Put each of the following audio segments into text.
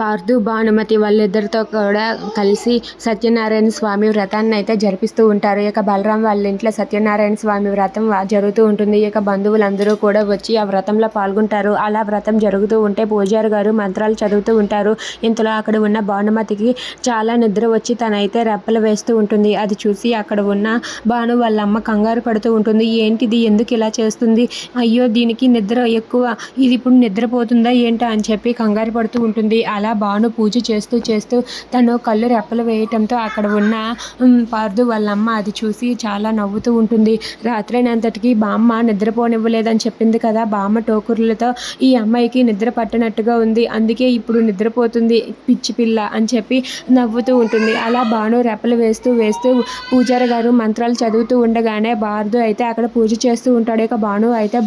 పార్థు, భానుమతి వాళ్ళిద్దరితో కూడా కలిసి సత్యనారాయణ స్వామి వ్రతాన్ని అయితే జరిపిస్తూ ఉంటారు. ఇక బలరాం వాళ్ళ ఇంట్లో సత్యనారాయణ స్వామి వ్రతం జరుగుతూ ఉంటుంది. ఇక బంధువులందరూ కూడా వచ్చి ఆ వ్రతంలో పాల్గొంటారు. అలా వ్రతం జరుగుతూ ఉంటే పూజారి గారు మంత్రాలు చదువుతూ ఉంటారు. ఇంతలో అక్కడ ఉన్న భానుమతికి చాలా నిద్ర వచ్చి తనైతే రెప్పలు వేస్తూ ఉంటుంది. అది చూసి అక్కడ ఉన్న భాను వాళ్ళ అమ్మ కంగారు పడుతూ ఉంటుంది. ఏంటిది, ఎందుకు ఇలా చేస్తుంది, అయ్యో దీనికి నిద్ర ఎక్కువ, ఇది ఇప్పుడు నిద్రపోతుందా ఏంటా అని చెప్పి కంగారు పడుతూ ఉంటుంది. అలా భాను పూజ చేస్తూ చేస్తూ తను కళ్ళు రెప్పలు వేయటంతో అక్కడ ఉన్న పార్థు వాళ్ళ అమ్మ అది చూసి చాలా నవ్వుతూ ఉంటుంది. రాత్రైనంతటికి బామ్మ నిద్రపోనివ్వలేదని చెప్పింది కదా, బామ్మ టోకుర్లతో ఈ అమ్మాయికి నిద్ర పట్టనట్టుగా ఉంది, అందుకే ఇప్పుడు నిద్రపోతుంది పిచ్చి పిల్ల అని చెప్పి నవ్వుతూ ఉంటుంది. అలా భాను రెప్పలు వేస్తూ వేస్తూ పూజారి గారు మంత్రాలు చదువుతూ ఉండగానే పార్థు అయితే అక్కడ పూజ చేస్తూ ఉంటాడు. ఇక భాను అయితే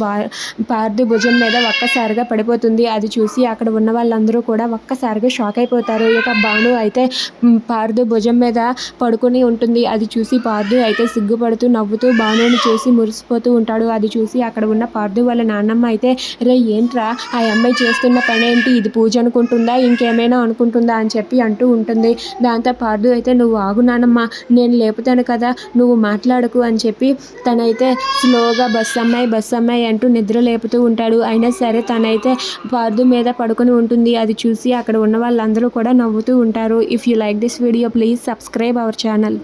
పార్థు భుజం మీద ఒక్కసారిగా పడిపోతుంది. అది చూసి అక్కడ ఉన్న వాళ్ళందరూ కూడా ఒక్కసారిగా షాక్ అయిపోతారు. ఇక భాను అయితే పార్థు భుజం మీద పడుకొని ఉంటుంది. అది చూసి పార్థు అయితే సిగ్గుపడుతూ నవ్వుతూ భానుని చూసి మురిసిపోతూ ఉంటాడు. అది చూసి అక్కడ ఉన్న పార్థు వాళ్ళ నాన్నమ్మ అయితే, రే ఏంట్రా ఆ అమ్మాయి చేస్తున్న పని ఏంటి, ఇది పూజ అనుకుంటుందా ఇంకేమైనా అనుకుంటుందా అని చెప్పి అంటూ ఉంటుంది. దాంతో పార్థు అయితే, నువ్వు ఆగు నానమ్మ, నేను లేపుతాను కదా, నువ్వు మాట్లాడకు అని చెప్పి తనైతే స్లోగా బస్ అమ్మాయి అంటూ నిద్ర లేపుతూ ఉంటాడు. అయినా సరే తనైతే పార్థు మీద పడుకొని ఉంటుంది. అది చూసి అక్కడ ఉన్న వాళ్ళందరూ కూడా నవ్వుతూ ఉంటారు. If you like this video please subscribe our channel.